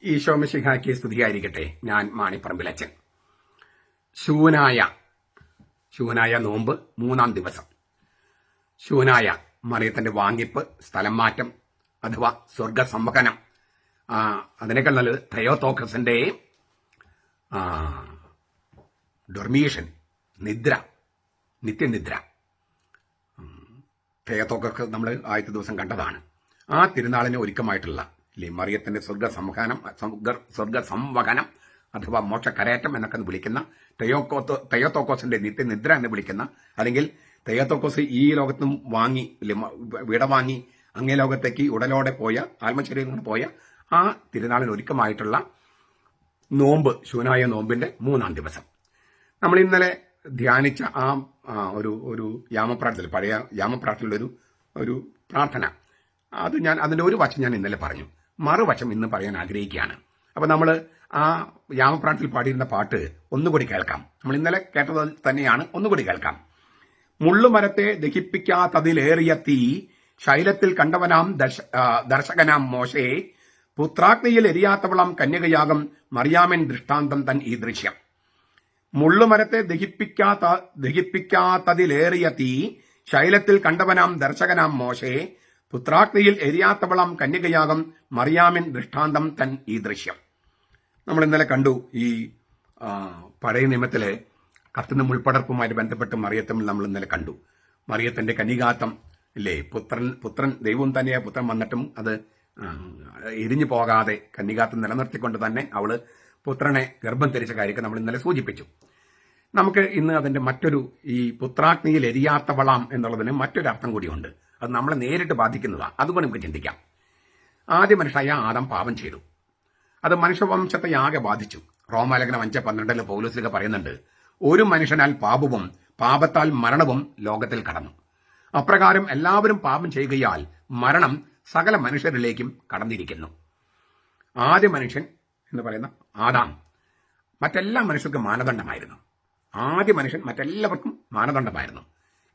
ഈശോ മിശിഹായ്ക്ക് സ്തുതിയായിരിക്കട്ടെ. ഞാൻ മാണിപ്പറമ്പിലച്ചൻ. ശൂനായ നോമ്പ് 3-ാം ദിവസം. ശൂനായ മറിയത്തിന്റെ വാങ്ങിപ്പ്, സ്ഥലം മാറ്റം അഥവാ സ്വർഗസംവഹനം. അതിനേക്കാൾ നല്ലത് തെയോത്തോക്കസിന്റെ ഡൊർമീഷൻ, നിദ്ര, നിത്യനിദ്ര. തെയോത്തോക്കസ് നമ്മൾ ആദ്യത്തെ ദിവസം കണ്ടതാണ്. ആ തിരുനാളിന് ഒരുക്കമായിട്ടുള്ള മറിയത്തിന്റെ സ്വർഗസംവഹനം അഥവാ മോക്ഷക്കരേറ്റം എന്നൊക്കെ വിളിക്കുന്ന തെയോത്തോക്കോസിന്റെ നിത്യനിദ്ര എന്ന് വിളിക്കുന്ന, അല്ലെങ്കിൽ തെയോത്തോക്കോസ് ഈ ലോകത്തും വാങ്ങി വിടവാങ്ങി അങ്ങേ ലോകത്തേക്ക് ഉടലോടെ പോയ, ആത്മശരീരം പോയ ആ തിരുനാളിന് ഒരുക്കമായിട്ടുള്ള നോമ്പ്, ശൂനായ നോമ്പിന്റെ 3-ാം ദിവസം. നമ്മൾ ഇന്നലെ ധ്യാനിച്ച ആ ഒരു യാമപ്രാർത്ഥന, പഴയ യാമപ്രാർത്ഥനയിലൊരു ഒരു പ്രാർത്ഥന, അതിന്റെ ഒരു വശം ഞാൻ ഇന്നലെ പറഞ്ഞു. മറുവശം ഇന്ന് പറയാൻ ആഗ്രഹിക്കുകയാണ്. അപ്പൊ നമ്മൾ ആ യാമപ്രാർത്ഥനയിൽ പാടിയിരുന്ന പാട്ട് ഒന്നുകൂടി കേൾക്കാം. നമ്മൾ ഇന്നലെ കേട്ടത് തന്നെയാണ്, ഒന്നുകൂടി കേൾക്കാം. മുള്ളുമരത്തെ ദഹിപ്പിക്കാത്തതിലേറിയ തീ, ശൈലത്തിൽ കണ്ടവനാം ദർശകനാം മോശേ, പുത്രാഗ്നിയിൽ എരിയാത്തവളം കന്യകയാകം മറിയാമൻ ദൃഷ്ടാന്തം തൻ ഈ ദൃശ്യം. മുള്ളുമരത്തെ ദഹിപ്പിക്കാത്തതിലേറിയ തീ, ശൈലത്തിൽ കണ്ടവനാം ദർശകനാം മോശേ, പുത്രാഗ്നിയിൽ എരിയാത്തവളം കന്യകയാകം മറിയാമിൻ ദൃഷ്ടാന്തം തൻ ഈ ദൃശ്യം. നമ്മൾ ഇന്നലെ കണ്ടു ഈ പഴയ നിയമത്തിലെ കത്തുന്ന മുൾപ്പടർപ്പുമായി ബന്ധപ്പെട്ട് മറിയത്തമ്മിൽ നമ്മൾ ഇന്നലെ കണ്ടു. മറിയത്തിന്റെ കന്യകാത്വം ഇല്ലേ, പുത്രൻ ദൈവം തന്നെയായ പുത്രൻ വന്നിട്ടും അത് എരിഞ്ഞു പോകാതെ കന്യകാത്വം നിലനിർത്തിക്കൊണ്ട് തന്നെ അവള് പുത്രനെ ഗർഭം ധരിച്ച കാര്യമൊക്കെ നമ്മൾ ഇന്നലെ സൂചിപ്പിച്ചു. നമുക്ക് ഇന്ന് അതിന്റെ മറ്റൊരു, ഈ പുത്രാഗ്നിയിൽ എരിയാത്തവളാം എന്നുള്ളതിന് മറ്റൊരു അർത്ഥം കൂടിയുണ്ട്. അത് നമ്മളെ നേരിട്ട് ബാധിക്കുന്നതാണ്. അതുകൊണ്ട് നമുക്ക് ചിന്തിക്കാം. ആദ്യ മനുഷ്യനായ ആദം പാപം ചെയ്തു. അത് മനുഷ്യവംശത്തെ ആകെ ബാധിച്ചു. റോമാലേഖനം 5:12 പൗലോസ് പറയുന്നുണ്ട്, ഒരു മനുഷ്യനാൽ പാപവും പാപത്താൽ മരണവും ലോകത്തിൽ കടന്നു. അപ്രകാരം എല്ലാവരും പാപം ചെയ്യുകയാൽ മരണം സകല മനുഷ്യരിലേക്കും കടന്നിരിക്കുന്നു. ആദ്യ മനുഷ്യൻ എന്ന് പറയുന്ന ആദാം മറ്റെല്ലാ മനുഷ്യർക്കും മാനദണ്ഡമായിരുന്നു. ആദ്യ മനുഷ്യൻ മറ്റെല്ലാവർക്കും മാനദണ്ഡമായിരുന്നു.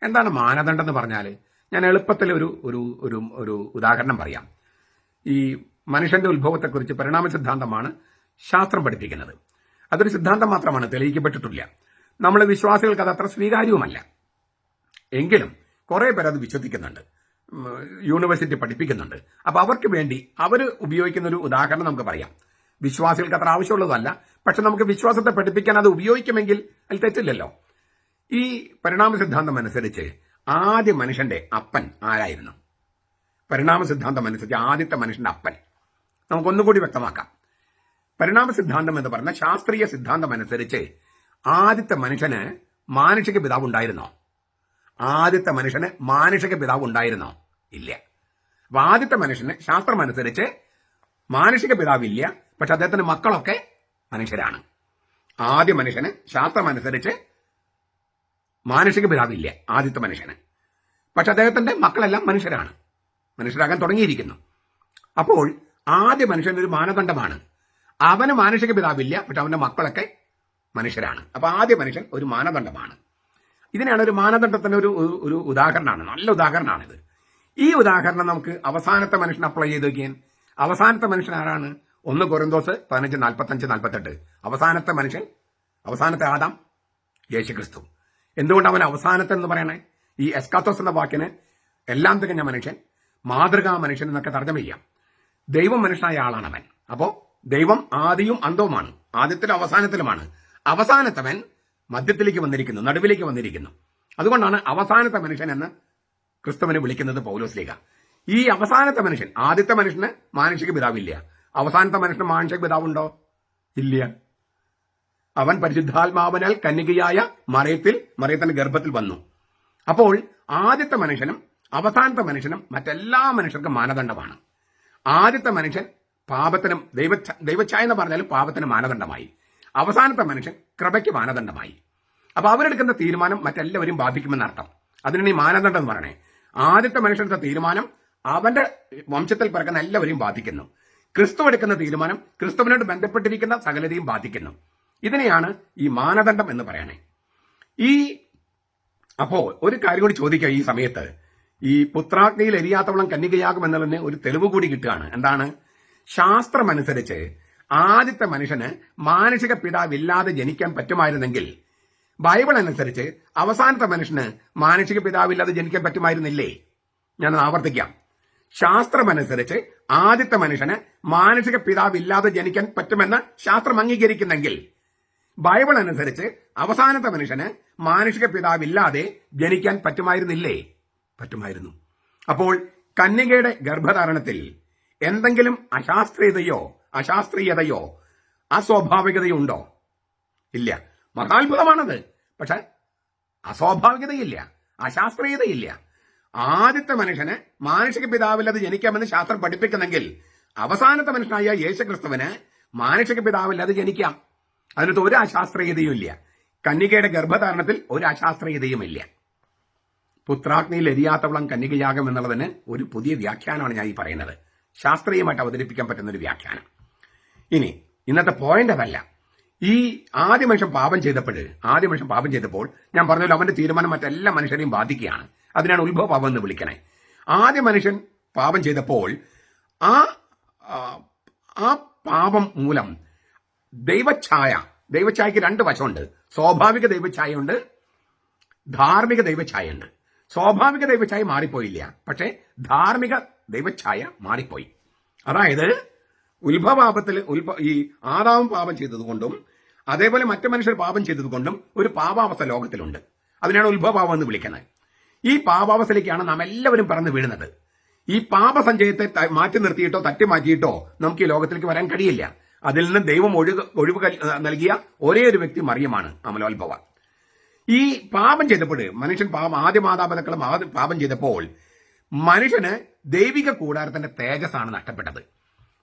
എന്താണ് മാനദണ്ഡം എന്ന് പറഞ്ഞാൽ, ഞാൻ എളുപ്പത്തിൽ ഒരു ഉദാഹരണം പറയാം. ഈ മനുഷ്യന്റെ ഉത്ഭവത്തെക്കുറിച്ച് പരിണാമ സിദ്ധാന്തമാണ് ശാസ്ത്രം പഠിപ്പിക്കുന്നത്. അതൊരു സിദ്ധാന്തം മാത്രമാണ്, തെളിയിക്കപ്പെട്ടിട്ടില്ല. നമ്മൾ വിശ്വാസികൾക്ക് അത് അത്ര സ്വീകാര്യവുമല്ല. എങ്കിലും കുറെ പേർ അത് വിശ്വസിക്കുന്നുണ്ട്, യൂണിവേഴ്സിറ്റി പഠിപ്പിക്കുന്നുണ്ട്. അപ്പൊ അവർക്ക് വേണ്ടി അവർ ഉപയോഗിക്കുന്ന ഒരു ഉദാഹരണം നമുക്ക് പറയാം. വിശ്വാസികൾക്ക് അത്ര ആവശ്യമുള്ളതല്ല, പക്ഷെ നമുക്ക് വിശ്വാസത്തെ പഠിപ്പിക്കാൻ അത് ഉപയോഗിക്കുമെങ്കിൽ അതിൽ തെറ്റില്ലല്ലോ. ഈ പരിണാമ സിദ്ധാന്തം അനുസരിച്ച് ആദ്യ മനുഷ്യന്റെ അപ്പൻ ആരായിരുന്നു? പരിണാമ സിദ്ധാന്തം അനുസരിച്ച് ആദ്യത്തെ മനുഷ്യന്റെ അപ്പൻ നമുക്കൊന്നുകൂടി വ്യക്തമാക്കാം. പരിണാമ സിദ്ധാന്തം എന്ന് പറഞ്ഞ ശാസ്ത്രീയ സിദ്ധാന്തം അനുസരിച്ച് ആദ്യത്തെ മനുഷ്യന് മാനുഷിക പിതാവ് ഉണ്ടായിരുന്നോ? ആദ്യത്തെ മനുഷ്യന് മാനുഷിക പിതാവ് ഉണ്ടായിരുന്നോ? ഇല്ല. അപ്പൊ ആദ്യത്തെ മനുഷ്യന് ശാസ്ത്രം അനുസരിച്ച് മാനുഷിക പിതാവില്ല, പക്ഷെ അദ്ദേഹത്തിന്റെ മക്കളൊക്കെ മനുഷ്യരാണ്. ആദ്യ മനുഷ്യന് ശാസ്ത്രം അനുസരിച്ച് മാനുഷിക പിതാവില്ല ആദ്യത്തെ മനുഷ്യന്, പക്ഷെ അദ്ദേഹത്തിന്റെ മക്കളെല്ലാം മനുഷ്യരാണ്, മനുഷ്യരാകാൻ തുടങ്ങിയിരിക്കുന്നു. അപ്പോൾ ആദ്യ മനുഷ്യൻ ഒരു മാനദണ്ഡമാണ്. അവന് മാനുഷിക പിതാവില്ല, പക്ഷെ അവന്റെ മക്കളൊക്കെ മനുഷ്യരാണ്. അപ്പൊ ആദ്യ മനുഷ്യൻ ഒരു മാനദണ്ഡമാണ്. ഇതിനാണ് ഒരു മാനദണ്ഡത്തിന്റെ ഒരു ഉദാഹരണമാണ്, നല്ല ഉദാഹരണമാണിത്. ഈ ഉദാഹരണം നമുക്ക് അവസാനത്തെ മനുഷ്യൻ അപ്ലൈ ചെയ്ത് നോക്കിയാൽ, അവസാനത്തെ മനുഷ്യൻ ആരാണ്? 1 കൊരിന്തോസ് 15:45-48. അവസാനത്തെ മനുഷ്യൻ, അവസാനത്തെ ആദാം യേശുക്രിസ്തു. എന്തുകൊണ്ട് അവൻ അവസാനത്തെ എന്ന് പറയണേ? ഈ എസ്കാത്തോസ് എന്ന വാക്കിന് എല്ലാം തികഞ്ഞ മനുഷ്യൻ, മാതൃകാ മനുഷ്യൻ എന്നൊക്കെ തർജ്ജമ ചെയ്യാം. ദൈവം മനുഷ്യനായ ആളാണ് അവൻ. അപ്പോ ദൈവം ആദിയും അന്തവുമാണ്, ആദ്യത്തിലും അവസാനത്തിലുമാണ്. അവസാനത്തവൻ മധ്യത്തിലേക്ക് വന്നിരിക്കുന്നു, നടുവിലേക്ക് വന്നിരിക്കുന്നു. അതുകൊണ്ടാണ് അവസാനത്തെ മനുഷ്യൻ എന്ന് ക്രിസ്തുവിനെ വിളിക്കുന്നത് പൗലോസ്ലീഹ. ഈ അവസാനത്തെ മനുഷ്യൻ, ആദ്യത്തെ മനുഷ്യന് മാനുഷിക പിതാവില്ല, അവസാനത്തെ മനുഷ്യന് മാനുഷിക പിതാവുണ്ടോ? ഇല്ല. അവൻ പരിശുദ്ധാത്മാവിനാൽ കന്യകയായ മറിയത്തിന്റെ ഗർഭത്തിൽ വന്നു. അപ്പോൾ ആദ്യത്തെ മനുഷ്യനും അവസാനത്തെ മനുഷ്യനും മറ്റെല്ലാ മനുഷ്യർക്കും മാനദണ്ഡമാണ്. ആദ്യത്തെ മനുഷ്യൻ പാപത്തിനും ദൈവച്ഛായ എന്ന് പറഞ്ഞാലും പാപത്തിന് മാനദണ്ഡമായി. അവസാനത്തെ മനുഷ്യൻ കൃപയ്ക്ക് മാനദണ്ഡമായി. അപ്പൊ അവരെടുക്കുന്ന തീരുമാനം മറ്റെല്ലാവരും ബാധിക്കുമെന്നർത്ഥം. അതിനാണ് ഈ മാനദണ്ഡം എന്ന് പറയണേ. ആദ്യത്തെ മനുഷ്യന്റെ തീരുമാനം അവന്റെ വംശത്തിൽ പിറക്കുന്ന എല്ലാവരെയും ബാധിക്കുന്നു. ക്രിസ്തു എടുക്കുന്ന തീരുമാനം ക്രിസ്തുവിനോട് ബന്ധപ്പെട്ടിരിക്കുന്ന സകലരെയും ബാധിക്കുന്നു. ഇതിനെയാണ് ഈ മാനദണ്ഡം എന്ന് പറയണേ. അപ്പോ ഒരു കാര്യം കൂടി ചോദിക്കുക ഈ സമയത്ത്. ഈ പുത്രാഗ്നിയിൽ എരിയാത്തവളം കന്യകയാകും എന്നുള്ളതിന് ഒരു തെളിവ് കൂടി കിട്ടുകയാണ്. എന്താണ്? ശാസ്ത്രമനുസരിച്ച് ആദ്യത്തെ മനുഷ്യന് മാനസിക പിതാവില്ലാതെ ജനിക്കാൻ പറ്റുമായിരുന്നെങ്കിൽ ബൈബിൾ അനുസരിച്ച് അവസാനത്തെ മനുഷ്യന് മാനസിക പിതാവില്ലാതെ ജനിക്കാൻ പറ്റുമായിരുന്നില്ലേ? ഞാനത് ആവർത്തിക്കാം. ശാസ്ത്രമനുസരിച്ച് ആദ്യത്തെ മനുഷ്യന് മാനസിക പിതാവില്ലാതെ ജനിക്കാൻ പറ്റുമെന്ന് ശാസ്ത്രം അംഗീകരിക്കുന്നെങ്കിൽ ബൈബിൾ അനുസരിച്ച് അവസാനത്തെ മനുഷ്യന് മാനുഷിക പിതാവില്ലാതെ ജനിക്കാൻ പറ്റുമായിരുന്നില്ലേ? പറ്റുമായിരുന്നു. അപ്പോൾ കന്യകയുടെ ഗർഭധാരണത്തിൽ എന്തെങ്കിലും അശാസ്ത്രീയതയോ അസ്വാഭാവികതയോ ഉണ്ടോ? ഇല്ല. മഹാത്ഭുതമാണത്. പക്ഷെ അസ്വാഭാവികതയില്ല, അശാസ്ത്രീയതയില്ല. ആദ്യത്തെ മനുഷ്യന് മാനുഷിക പിതാവില്ലാതെ ജനിക്കാമെന്ന് ശാസ്ത്രം പഠിപ്പിക്കുന്നെങ്കിൽ അവസാനത്തെ മനുഷ്യനായ യേശുക്രിസ്തുവിന് മാനുഷിക പിതാവില്ലാതെ ജനിക്കാം. അതിനകത്ത് ഒരു അശാസ്ത്രീയതയും ഇല്ല. കന്യകയുടെ ഗർഭധാരണത്തിൽ ഒരു അശാസ്ത്രീയതയുമില്ല. പുത്രാഗ്നിയിൽ എരിയാത്തവളം കന്യകയാകും എന്നുള്ളതിന് ഒരു പുതിയ വ്യാഖ്യാനമാണ് ഞാൻ ഈ പറയുന്നത്. ശാസ്ത്രീയമായിട്ട് അവതരിപ്പിക്കാൻ പറ്റുന്ന ഒരു വ്യാഖ്യാനം. ഇനി ഇന്നത്തെ പോയിന്റ് അതല്ല. ഈ ആദ്യ മനുഷ്യൻ പാപം ചെയ്തപ്പോൾ ഞാൻ പറഞ്ഞല്ലോ, അവന്റെ തീരുമാനം മറ്റെല്ലാ മനുഷ്യരെയും ബാധിക്കുകയാണ്. അതിനാണ് ഉത്ഭവ പാപം എന്ന് വിളിക്കണേ. ആദ്യ മനുഷ്യൻ പാപം ചെയ്തപ്പോൾ ആ പാപം മൂലം ദൈവഛായയ്ക്ക് രണ്ട് വശമുണ്ട്. സ്വാഭാവിക ദൈവഛായയുണ്ട്, ധാർമ്മിക ദൈവഛായയുണ്ട്. സ്വാഭാവിക ദൈവഛായ മാറിപ്പോയില്ല, പക്ഷേ ധാർമ്മിക ദൈവഛായ മാറിപ്പോയി. അതായത് ഉത്ഭവപാപത്തിൽ ഈ ആദാം പാപം ചെയ്തതുകൊണ്ടും അതേപോലെ മറ്റു മനുഷ്യർ പാപം ചെയ്തതുകൊണ്ടും ഒരു പാപാവസ്ഥ ലോകത്തിലുണ്ട്. അതിനാണ് ഉത്ഭവപാപം എന്ന് വിളിക്കുന്നത്. ഈ പാപാവസ്ഥയിലേക്കാണ് നാം എല്ലാവരും പറന്ന് വീഴുന്നത്. ഈ പാപസഞ്ചയത്തെ മാറ്റി നിർത്തിയിട്ടോ തട്ടി മാറ്റിയിട്ടോ നമുക്ക് ഈ ലോകത്തിലേക്ക് വരാൻ കഴിയില്ല. അതിൽ നിന്ന് ദൈവം ഒഴിവ് നൽകിയ ഒരേ ഒരു വ്യക്തി മറിയമാണ്, അമലോത്ഭവ. ഈ പാപം ചെയ്തപ്പോൾ മനുഷ്യൻ ആദ്യ മാതാപിതാക്കളും പാപം ചെയ്തപ്പോൾ മനുഷ്യന് ദൈവിക കൂടാരത്തിന്റെ തേജസ്സാണ് നഷ്ടപ്പെട്ടത്.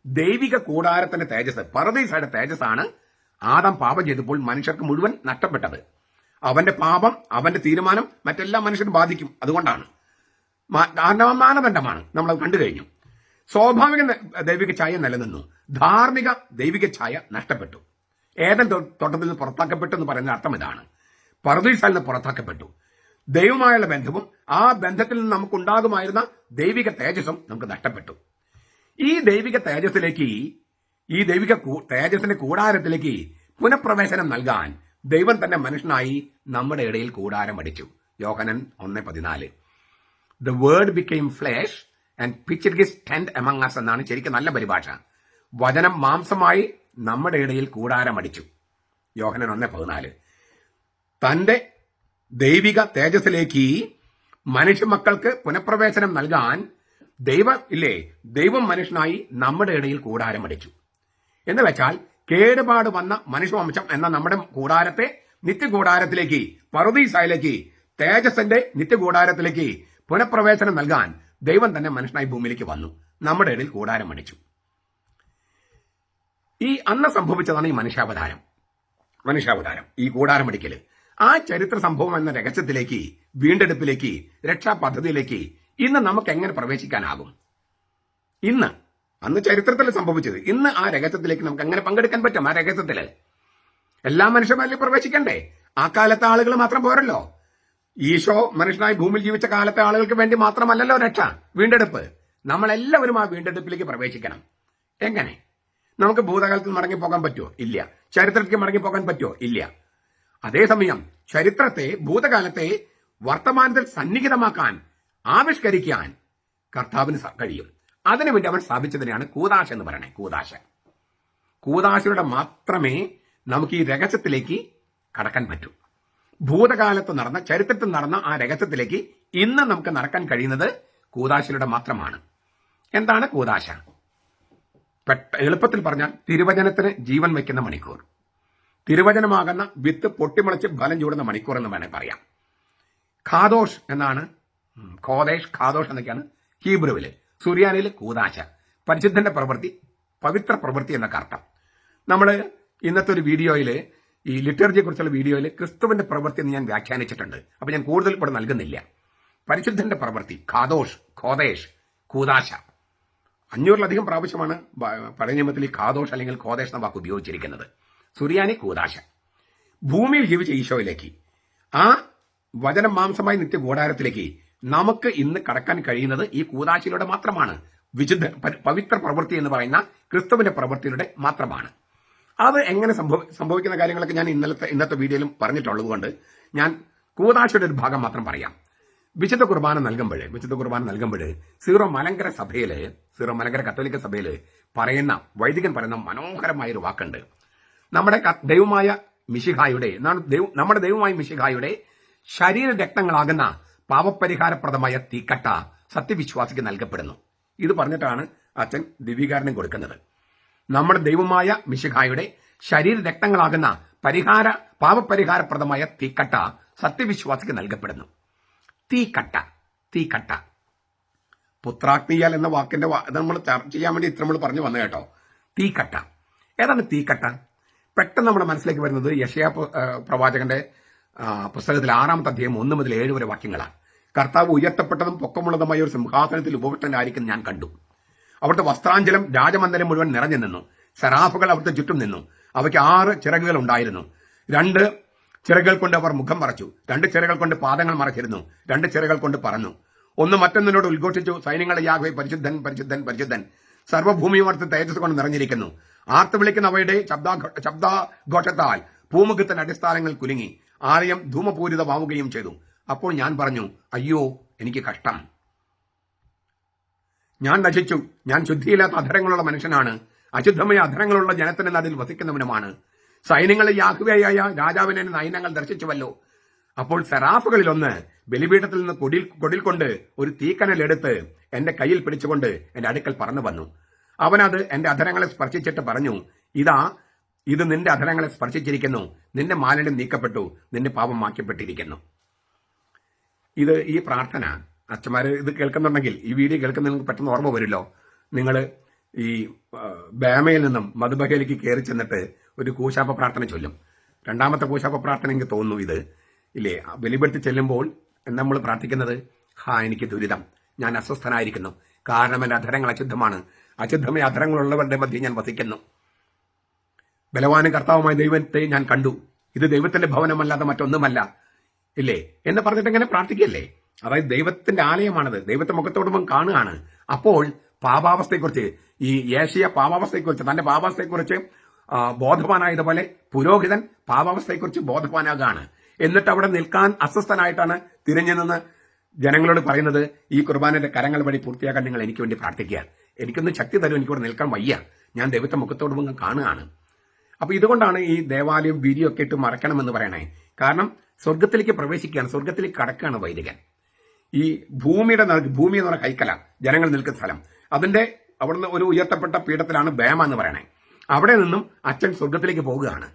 ദൈവിക കൂടാരത്തിന്റെ തേജസ്, പറുദീസയുടെ തേജസ്സാണ് ആദാം പാപം ചെയ്തപ്പോൾ മനുഷ്യർക്ക് മുഴുവൻ നഷ്ടപ്പെട്ടത്. അവന്റെ പാപം, അവന്റെ തീരുമാനം മറ്റെല്ലാ മനുഷ്യരും ബാധിക്കും. അതുകൊണ്ടാണ് മാനദണ്ഡമാണ്, നമ്മൾ കണ്ടു കഴിഞ്ഞു. സ്വാഭാവിക ദൈവിക ഛായ നിലനിന്നു, ധാർമ്മിക ദൈവിക ഛായ നഷ്ടപ്പെട്ടു. ഏതൻ തോട്ടത്തിൽ നിന്ന് പുറത്താക്കപ്പെട്ടു എന്ന് പറയുന്ന അർത്ഥം ഇതാണ്. പറുദീസയിൽ നിന്ന് പുറത്താക്കപ്പെട്ടു. ദൈവമായുള്ള ബന്ധവും ആ ബന്ധത്തിൽ നിന്ന് നമുക്കുണ്ടാകുമായിരുന്ന ദൈവിക തേജസ്സും നമുക്ക് നഷ്ടപ്പെട്ടു. ഈ ദൈവിക തേജസ്സിന്റെ കൂടാരത്തിലേക്ക് പുനഃപ്രവേശനം നൽകാൻ ദൈവം തന്നെ മനുഷ്യനായി നമ്മുടെ ഇടയിൽ കൂടാരം അടിച്ചു. യോഹന്നാൻ 1:14. The word became flesh and pitched his tent among us എന്നാണ് ശരിക്കും നല്ല പരിഭാഷ. വചനം മാംസമായി നമ്മുടെ ഇടയിൽ കൂടാരം അടിച്ചു. യോഹന്നാൻ 1:14. തന്റെ ദൈവിക തേജസ്സിലേക്ക് മനുഷ്യ മക്കൾക്ക് പുനഃപ്രവേശനം നൽകാൻ ദൈവം മനുഷ്യനായി നമ്മുടെ ഇടയിൽ കൂടാരം അടിച്ചു. എന്ന് വെച്ചാൽ കേടുപാട് വന്ന മനുഷ്യവംശം എന്ന നമ്മുടെ കൂടാരത്തെ നിത്യകൂടാരത്തിലേക്ക്, പറുദീസയിലേക്ക്, തേജസ്സിന്റെ നിത്യകൂടാരത്തിലേക്ക് പുനഃപ്രവേശനം നൽകാൻ ദൈവം തന്നെ മനുഷ്യനായി ഭൂമിയിലേക്ക് വന്നു, നമ്മുടെ ഇടയിൽ കൂടാരം അടിച്ചു. ഈ അന്ന് സംഭവിച്ചതാണ് ഈ മനുഷ്യാവതാരം, ഈ കൂടാരമടിക്കല്. ആ ചരിത്ര സംഭവം എന്ന രഹസ്യത്തിലേക്ക്, വീണ്ടെടുപ്പിലേക്ക്, രക്ഷാപദ്ധതിയിലേക്ക് ഇന്ന് നമുക്ക് എങ്ങനെ പ്രവേശിക്കാനാകും? അന്ന് ചരിത്രത്തിൽ സംഭവിച്ചത്, ഇന്ന് ആ രഹസ്യത്തിലേക്ക് നമുക്ക് എങ്ങനെ പങ്കെടുക്കാൻ പറ്റും? ആ രഹസ്യത്തില് എല്ലാ മനുഷ്യന്മാരിലും പ്രവേശിക്കണ്ടേ? ആ കാലത്തെ ആളുകൾ മാത്രം പോരല്ലോ. ഈശോ മനുഷ്യനായി ഭൂമിയിൽ ജീവിച്ച കാലത്തെ ആളുകൾക്ക് വേണ്ടി മാത്രമല്ലല്ലോ രക്ഷ, വീണ്ടെടുപ്പ്. നമ്മളെല്ലാവരും ആ വീണ്ടെടുപ്പിലേക്ക് പ്രവേശിക്കണം. എങ്ങനെ? നമുക്ക് ഭൂതകാലത്തിൽ മടങ്ങിപ്പോകാൻ പറ്റുമോ? ഇല്ല. ചരിത്രത്തിലേക്ക് മടങ്ങിപ്പോകാൻ പറ്റുമോ? ഇല്ല. അതേസമയം ചരിത്രത്തെ, ഭൂതകാലത്തെ വർത്തമാനത്തിൽ സന്നിഹിതമാക്കാൻ, ആവിഷ്കരിക്കാൻ കർത്താവിന് കഴിയും. അതിനുവേണ്ടി അവൻ സ്ഥാപിച്ചതിനെയാണ് കൂദാശ എന്ന് പറയുന്നത്. കൂദാശയുടെ മാത്രമേ നമുക്ക് ഈ രഹസ്യത്തിലേക്ക് കടക്കാൻ പറ്റൂ. ഭൂതകാലത്ത് നടന്ന, ചരിത്രത്തിൽ നടന്ന ആ രഹസ്യത്തിലേക്ക് ഇന്ന് നമുക്ക് നടക്കാൻ കഴിയുന്നത് കൂദാശയുടെ മാത്രമാണ്. എന്താണ് കൂദാശ? എളുപ്പത്തിൽ പറഞ്ഞാൽ തിരുവചനത്തിന് ജീവൻ വയ്ക്കുന്ന മണിക്കൂർ, തിരുവചനമാകുന്ന വിത്ത് പൊട്ടിമുളച്ച് ഫലം ചൂടുന്ന മണിക്കൂർ എന്ന് വേണേൽ പറയാം. ഖാദോഷ് എന്നാണ്, ഖാദോഷ് എന്നൊക്കെയാണ് ഹീബ്രുവില്. സുറിയാനിൽ കൂദാശ, പരിശുദ്ധന്റെ പ്രവൃത്തി, പവിത്ര പ്രവൃത്തി എന്നൊക്കെ അർത്ഥം. നമ്മൾ ഇന്നത്തെ ഒരു വീഡിയോയില്, ഈ ലിറ്റർജിയെ കുറിച്ചുള്ള വീഡിയോയിൽ ക്രിസ്തുവിന്റെ പ്രവൃത്തി എന്ന് ഞാൻ വ്യാഖ്യാനിച്ചിട്ടുണ്ട്. അപ്പൊ ഞാൻ കൂടുതൽ ഇവിടെ നൽകുന്നില്ല. പരിശുദ്ധന്റെ പ്രവൃത്തി, ഖാദോഷ്, ഖോദേശ്, കൂദാശ 500-ലധികം പ്രാവശ്യമാണ് പഴയ നിയമത്തിൽ ഈ ഖാദോഷ് അല്ലെങ്കിൽ ഖോദേശ് എന്ന വാക്ക് ഉപയോഗിച്ചിരിക്കുന്നത്. സുറിയാനി, കൂദാശ. ഭൂമിയിൽ ജീവിച്ച ഈശോയിലേക്ക്, ആ വചനം മാംസമായി നിത്യകൂടാരത്തിലേക്ക് നമുക്ക് ഇന്ന് കടക്കാൻ കഴിയുന്നത് ഈ കൂദാശയിലൂടെ മാത്രമാണ്. വിശുദ്ധ പവിത്ര പ്രവൃത്തി എന്ന് പറയുന്ന ക്രിസ്തുവിന്റെ പ്രവൃത്തിയുടെ മാത്രമാണ്. അത് എങ്ങനെ സംഭവിക്കുന്ന കാര്യങ്ങളൊക്കെ ഞാൻ ഇന്നത്തെ വീഡിയോയിലും പറഞ്ഞിട്ടുള്ളത് ഞാൻ കൂതാശയുടെ ഒരു ഭാഗം മാത്രം പറയാം. വിശുദ്ധ കുർബാന നൽകുമ്പോൾ സീറോ മലങ്കര കത്തോലിക്ക സഭയില് വൈദികൻ പറയുന്ന മനോഹരമായ ഒരു വാക്കുണ്ട്. നമ്മുടെ ദൈവമായ മിശിഹായുടെ ശരീര രക്തങ്ങളാകുന്ന പാപപരിഹാരപ്രദമായ തീക്കട്ട സത്യവിശ്വാസിക്ക് നൽകപ്പെടുന്നു. ഇത് പറഞ്ഞിട്ടാണ് അച്ഛൻ ദിവ്യീകരണം കൊടുക്കുന്നത്. നമ്മുടെ ദൈവമായ മിശിഹായുടെ ശരീര രക്തങ്ങളാകുന്ന പാപപരിഹാരപ്രദമായ തീക്കട്ട സത്യവിശ്വാസിക്ക് നൽകപ്പെടുന്നു. തീക്കട്ട പുത്രാഗ്നിയാൽ എന്ന വാക്കിന്റെ നമ്മൾ ചർച്ച ചെയ്യാൻ വേണ്ടി നമ്മൾ പറഞ്ഞു വന്നു കേട്ടോ. തീക്കട്ട ഏതാണ് തീക്കട്ട? പെട്ടെന്ന് നമ്മുടെ മനസ്സിലേക്ക് വരുന്നത് യെശയ്യാ പ്രവാചകന്റെ പുസ്തകത്തിൽ 6-ാമത്തെ അധ്യായം 1 മുതൽ 7 വരെ വാക്യങ്ങളാണ്. കർത്താവ് ഉയർത്തപ്പെട്ടതും പൊക്കമുള്ളതുമായ ഒരു സിംഹാസനത്തിൽ ഉപവിഷ്ടനായിരിക്കും ഞാൻ കണ്ടു. അവിടുത്തെ വസ്ത്രാഞ്ചലം രാജമന്ദിരം മുഴുവൻ നിറഞ്ഞു നിന്നു. സെറാഫുകൾ അവിടുത്തെ ചുറ്റും നിന്നു. അവയ്ക്ക് 6 ചിറകുകൾ ഉണ്ടായിരുന്നു. 2 ചിറകുകൾ കൊണ്ട് അവർ മുഖം മറച്ചു, 2 ചിറകുകൾ കൊണ്ട് പാദങ്ങൾ മറച്ചിരുന്നു, 2 ചിറകുകൾ കൊണ്ട് പറന്നു. ഒന്ന് മറ്റൊന്നിനോട് ഉദ്ഘോഷിച്ചു, സൈന്യങ്ങളുടെ യാഹ്വേ പരിശുദ്ധൻ പരിശുദ്ധൻ പരിശുദ്ധൻ, സർവ്വഭൂമിയും അവിടുത്തെ തേജസ് കൊണ്ട് നിറഞ്ഞിരിക്കുന്നു. ആർത്ത് വിളിക്കുന്ന അവയുടെ ശബ്ദഘോഷത്താൽ ഭൂമുഖത്തിന്റെ അടിസ്ഥാനങ്ങൾ കുലുങ്ങി, ആലയം ധൂമപൂരിതമാവുകയും ചെയ്തു. അപ്പോൾ ഞാൻ പറഞ്ഞു, അയ്യോ എനിക്ക് കഷ്ടം, ഞാൻ നശിച്ചു, ഞാൻ ശുദ്ധിയില്ലാത്ത അധരങ്ങളുള്ള മനുഷ്യനാണ്, അശുദ്ധമായ അധരങ്ങളുള്ള ജനത്തിന് നടുവിൽ വസിക്കുന്നവനുമാണ്. സൈന്യങ്ങളെ യാഹ്വേയായ രാജാവിനെ നയനങ്ങൾ ദർശിച്ചുവല്ലോ. അപ്പോൾ സെറാഫുകളിലൊന്ന് ബലിപീഠത്തിൽ നിന്ന് കൊടിൽ കൊണ്ട് ഒരു തീക്കനലെടുത്ത് എന്റെ കയ്യിൽ പിടിച്ചുകൊണ്ട് എന്റെ അടുക്കൽ പറന്നു വന്നു. അവനത് എന്റെ അധരങ്ങളെ സ്പർശിച്ചിട്ട് പറഞ്ഞു, ഇത് നിന്റെ അധരങ്ങളെ സ്പർശിച്ചിരിക്കുന്നു, നിന്റെ മാലിന്യം നീക്കപ്പെട്ടു, നിന്റെ പാപം മാറ്റപ്പെട്ടിരിക്കുന്നു. ഈ പ്രാർത്ഥന അച്ഛന്മാര് ഇത് കേൾക്കുന്നുണ്ടെങ്കിൽ, ഈ വീഡിയോ കേൾക്കുന്ന നിങ്ങൾക്ക് പെട്ടെന്ന് ഓർമ്മ വരുമല്ലോ. നിങ്ങൾ ഈ ബേമയിൽ നിന്നും മധുബഹയിലേക്ക് കയറി ചെന്നിട്ട് ഒരു കൂശാപ്പ പ്രാർത്ഥന ചൊല്ലും. 2ാമത്തെ കൂശാപ്പ പ്രാർത്ഥന എനിക്ക് തോന്നുന്നു ഇത് ഇല്ലേ. ബലിപീഠത്തിൽ ചെല്ലുമ്പോൾ നമ്മൾ പ്രാർത്ഥിക്കുന്നത്, എനിക്ക് ദുരിതം, ഞാൻ അസ്വസ്ഥനായിരിക്കുന്നു, കാരണം എന്റെ അധരങ്ങൾ അശുദ്ധമാണ്, അശുദ്ധമായ അധരങ്ങളുള്ളവരുടെ മധ്യ ഞാൻ വസിക്കുന്നു. ബലവാനും കർത്താവുമായ ദൈവത്തെ ഞാൻ കണ്ടു, ഇത് ദൈവത്തിന്റെ ഭവനമല്ലാതെ മറ്റൊന്നുമല്ല ഇല്ലേ എന്ന് പറഞ്ഞിട്ട് എങ്ങനെ പ്രാർത്ഥിക്കല്ലേ. അതായത് ദൈവത്തിന്റെ ആലയമാണത്, ദൈവത്തെ മുഖത്തോടും കാണുകയാണ്. അപ്പോൾ പാപാവസ്ഥയെക്കുറിച്ച് ഈ യേശയ്യാ പാപാവസ്ഥയെക്കുറിച്ച്, തന്റെ പാപാവസ്ഥയെക്കുറിച്ച് ബോധവാനായതുപോലെ പുരോഹിതൻ പാപാവസ്ഥയെക്കുറിച്ച് ബോധവാനാകാണ്. എന്നിട്ട് അവിടെ നിൽക്കാൻ അസ്വസ്ഥനായിട്ടാണ് തിരിഞ്ഞു നിന്ന് ജനങ്ങളോട് പറയുന്നത്, ഈ കുർബാനയുടെ കരങ്ങൾ വഴി പൂർത്തിയാക്കാൻ നിങ്ങൾ എനിക്ക് വേണ്ടി പ്രാർത്ഥിക്കുക, എനിക്കൊന്ന് ശക്തി തരും, എനിക്കിവിടെ നിൽക്കാൻ വയ്യ, ഞാൻ ദൈവത്തെ മുഖത്തോടും കാണുകയാണ്. അപ്പൊ ഇതുകൊണ്ടാണ് ഈ ദേവാലയം വീഡിയോ ഒക്കെ ഇട്ട് മറക്കണമെന്ന് പറയണേ. കാരണം സ്വർഗത്തിലേക്ക് പ്രവേശിക്കുകയാണ്, സ്വർഗത്തിലേക്ക് കടക്കുകയാണ് വൈദികൻ. ഈ ഭൂമി എന്ന് പറഞ്ഞ കൈക്കല, ജനങ്ങൾ നിൽക്കുന്ന സ്ഥലം, അതിന്റെ അവിടുന്ന് ഒരു ഉയർത്തപ്പെട്ട പീഠത്തിലാണ് ബേമ എന്ന് പറയണേ. അവിടെ നിന്നും അച്ഛൻ സ്വർഗത്തിലേക്ക് പോകുകയാണ്.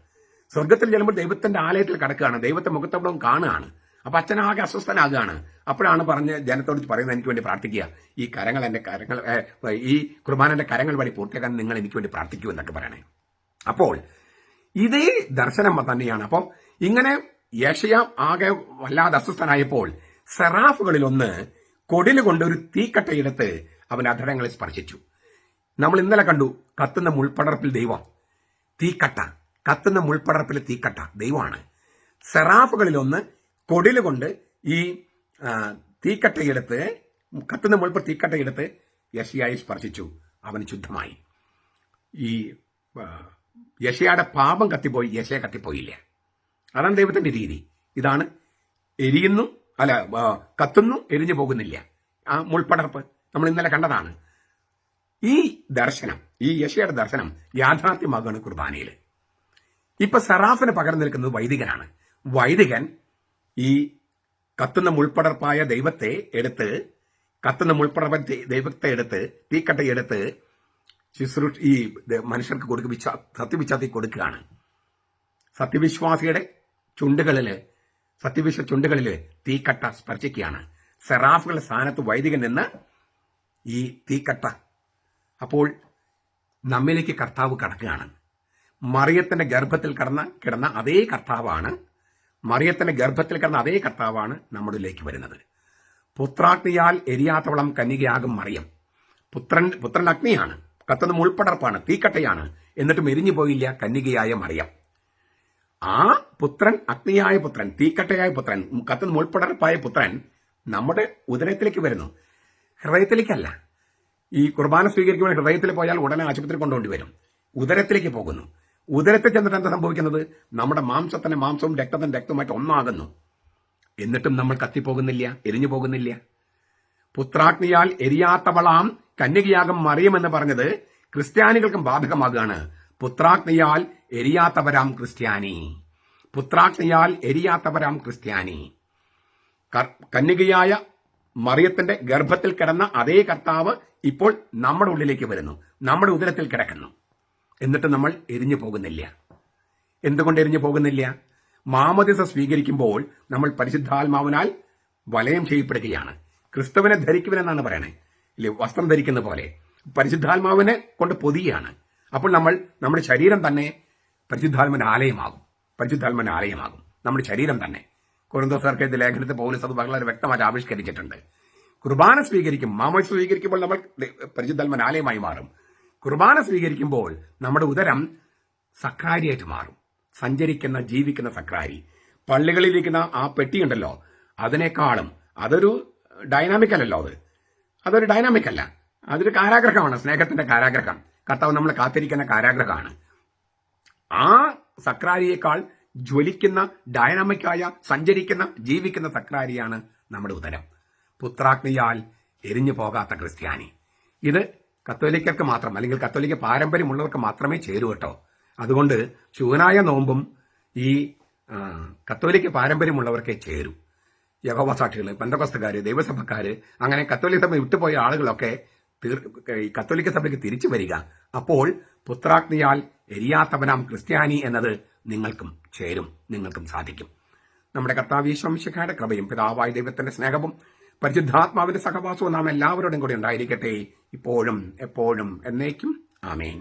സ്വർഗത്തിൽ ചെല്ലുമ്പോൾ ദൈവത്തിന്റെ ആലയത്തിൽ കടക്കുകയാണ്, ദൈവത്തെ മുഖത്തോടും കാണുകയാണ്. അപ്പൊ അച്ഛൻ ആകെ അസ്വസ്ഥനാകുകയാണ്. അപ്പോഴാണ് പറഞ്ഞ് ജനത്തോട് പറയുന്നത്, എനിക്ക് വേണ്ടി പ്രാർത്ഥിക്കുക, ഈ കുർബാനന്റെ കരങ്ങൾ വഴി പൂർത്തിയാക്കാൻ നിങ്ങൾ എനിക്ക് വേണ്ടി പ്രാർത്ഥിക്കൂ എന്നൊക്കെ പറയണേ. അപ്പോൾ ഇതേ ദർശനം തന്നെയാണ്. അപ്പം ഇങ്ങനെ യെശയ്യാ ആകെ വല്ലാതെ അസ്വസ്ഥനായപ്പോൾ സെറാഫുകളിലൊന്ന് കൊടില് കൊണ്ട് ഒരു തീക്കട്ടയെടുത്ത് അവന്റെ അധരങ്ങളെ സ്പർശിച്ചു. നമ്മൾ ഇന്നലെ കണ്ടു, കത്തുന്ന മുൾപ്പടർപ്പിൽ ദൈവം, തീക്കട്ട, കത്തുന്ന മുൾപ്പടർപ്പിലെ തീക്കട്ട ദൈവമാണ്. സെറാഫുകളിലൊന്ന് കൊടില് കൊണ്ട് ഈ തീക്കട്ടയെടുത്ത്, കത്തുന്ന മുൾപ്പ തീക്കട്ടയെടുത്ത് യെശയ്യായെ സ്പർശിച്ചു, അവന് ശുദ്ധമായി. ഈ യെശയ്യായുടെ പാപം കത്തിപ്പോയി, യെശയ്യ കത്തിപ്പോയില്ല. അതാണ് ദൈവത്തിന്റെ രീതി. ഇതാണ് കത്തുന്നു, എരിഞ്ഞു പോകുന്നില്ല. ആ മുൾപ്പടർപ്പ് നമ്മൾ ഇന്നലെ കണ്ടതാണ്. ഈ ദർശനം, ഈ യെശയ്യായുടെ ദർശനം യാഥാർത്ഥ്യമാകുകയാണ് കുർബാനയിൽ. ഇപ്പൊ സെറാഫിന് പകരം നിൽക്കുന്നത് വൈദികനാണ്. വൈദികൻ ഈ കത്തുന്ന മുൾപ്പടർപ്പായ ദൈവത്തെ എടുത്ത്, തീക്കട്ടയെടുത്ത് ഈ മനുഷ്യർക്ക് സത്യവിശ്വാസി കൊടുക്കുകയാണ്. സത്യവിശ്വാസിയുടെ ചുണ്ടുകളില് തീക്കട്ട സ്പർശിക്കുകയാണ്. സെറാഫുകളുടെ സ്ഥാനത്ത് വൈദികൻ നിന്ന് ഈ തീക്കട്ട. അപ്പോൾ നമ്മിലേക്ക് കർത്താവ് കടക്കുകയാണ്. മറിയത്തിന്റെ ഗർഭത്തിൽ കിടന്ന അതേ കർത്താവാണ്, നമ്മളിലേക്ക് വരുന്നത്. പുത്രാഗ്നിയാൽ എരിയാത്തവളം കന്യകയാകും മറിയം. പുത്രൻ അഗ്നിയാണ്, കത്തുന്ന മുൾപ്പടർപ്പാണ്, തീക്കട്ടയാണ്, എന്നിട്ടും എരിഞ്ഞു പോയില്ല കന്യകയായ മറിയം. ആ പുത്രൻ, അഗ്നിയായ പുത്രൻ, തീക്കട്ടയായ പുത്രൻ, കത്തുന്ന മുൾപ്പടർപ്പായ പുത്രൻ നമ്മുടെ ഉദരത്തിലേക്ക് വരുന്നു, ഹൃദയത്തിലേക്കല്ല. ഈ കുർബാന സ്വീകരിക്കുമ്പോൾ ഹൃദയത്തിൽ പോയാൽ ഉടനെ ആശുപത്രി കൊണ്ടുകൊണ്ടി വരും. ഉദരത്തിലേക്ക് പോകുന്നു. ഉദരത്തിൽ ചെന്നിട്ട് എന്താ സംഭവിക്കുന്നത്? നമ്മുടെ മാംസത്തിന്റെ മാംസവും രക്തത്തിന്റെ രക്തവുമായിട്ട് ഒന്നാകുന്നു. എന്നിട്ടും നമ്മൾ കത്തിപ്പോകുന്നില്ല, എരിഞ്ഞു പോകുന്നില്ല. പുത്രാഗ്നിയാൽ എരിയാത്തവളാം കന്യകയാകും മറിയമെന്ന് പറഞ്ഞത് ക്രിസ്ത്യാനികൾക്കും ബാധകമാകുകയാണ്. പുത്രാഗ്നിയാൽ എരിയാത്തവരാം ക്രിസ്ത്യാനി. പുത്രാഗ്നിയാൽ എരിയാത്തവരാം ക്രിസ്ത്യാനി. കന്യകയായ മറിയത്തിന്റെ ഗർഭത്തിൽ കിടന്ന അതേ കർത്താവ് ഇപ്പോൾ നമ്മുടെ ഉള്ളിലേക്ക് വരുന്നു, നമ്മുടെ ഉദരത്തിൽ കിടക്കുന്നു. എന്നിട്ട് നമ്മൾ എരിഞ്ഞു പോകുന്നില്ല. എന്തുകൊണ്ട് എരിഞ്ഞു പോകുന്നില്ല? മാമോദിസ സ്വീകരിക്കുമ്പോൾ നമ്മൾ പരിശുദ്ധാത്മാവിനാൽ വലയം ചെയ്യപ്പെടുകയാണ്. ക്രിസ്തുവിനെ ധരിക്കുവനെന്നാണ് പറയണേ, ഇല്ലേ? വസ്ത്രം ധരിക്കുന്ന പോലെ പരിശുദ്ധാത്മാവിനെ കൊണ്ട് പൊതിയാണ്. അപ്പോൾ നമ്മുടെ ശരീരം തന്നെ പരിശുദ്ധാത്മാവിന്റെ ആലയമാകും. പരിശുദ്ധാത്മാവിന്റെ ആലയമാകും നമ്മുടെ ശരീരം തന്നെ. കൊരിന്തോസ്യർക്ക് എഴുതിയ ലേഖനത്തിൽ പൗലോസ് അത് വളരെ വ്യക്തമായിട്ട് ആവിഷ്കരിച്ചിട്ടുണ്ട്. കുർബാന മാമോദിസ സ്വീകരിക്കുമ്പോൾ നമ്മൾ പരിശുദ്ധാത്മാവിന്റെ ആലയമായി മാറും. കുർബാന സ്വീകരിക്കുമ്പോൾ നമ്മുടെ ഉദരം സക്രാരിയായിട്ട് മാറും. സഞ്ചരിക്കുന്ന, ജീവിക്കുന്ന സക്രാരി. പള്ളികളിലിരിക്കുന്ന ആ പെട്ടിയുണ്ടല്ലോ, അതിനേക്കാളും അതൊരു ഡൈനാമിക് അല്ലല്ലോ. അതൊരു ഡൈനാമിക് അല്ല, അതൊരു കാരാഗ്രഹമാണ്. സ്നേഹത്തിന്റെ കാരാഗ്രഹം. കർത്താവ് നമ്മളെ കാത്തിരിക്കുന്ന കാരാഗ്രഹമാണ്. ആ സക്രാരിയേക്കാൾ ജ്വലിക്കുന്ന, ഡൈനാമിക്കായ, സഞ്ചരിക്കുന്ന, ജീവിക്കുന്ന സക്രാരിയാണ് നമ്മുടെ ഉദരം. പുത്രാഗ്നിയാൽ എരിഞ്ഞു പോകാത്ത ക്രിസ്ത്യാനി. ഇത് കത്തോലിക്കർക്ക് മാത്രം, അല്ലെങ്കിൽ കത്തോലിക്ക പാരമ്പര്യമുള്ളവർക്ക് മാത്രമേ ചേരൂ കേട്ടോ. അതുകൊണ്ട് ശൂനായ നോമ്പും ഈ കത്തോലിക്ക പാരമ്പര്യമുള്ളവർക്കേ ചേരൂ. യഹോവ സാക്ഷികൾ, പെന്തക്കോസ്തുകാര്, ദൈവസഭക്കാര്, അങ്ങനെ കത്തോലിക്ക സഭ വിട്ടുപോയ ആളുകളൊക്കെ കത്തോലിക്ക സഭയ്ക്ക് തിരിച്ചു വരിക. അപ്പോൾ പുത്രാഗ്നിയാൽ എരിയാത്തവനാം ക്രിസ്ത്യാനി എന്നത് നിങ്ങൾക്കും ചേരും, നിങ്ങൾക്കും സാധിക്കും. നമ്മുടെ കർത്താവ് യേശു മിശിഹായുടെ കൃപയും പിതാവായ ദൈവത്തിന്റെ സ്നേഹവും പരിശുദ്ധാത്മാവിന്റെ സഹവാസവും നാം എല്ലാവരോടും കൂടി ഉണ്ടായിരിക്കട്ടെ, ഇപ്പോഴും എപ്പോഴും എന്നേക്കും. ആമേൻ.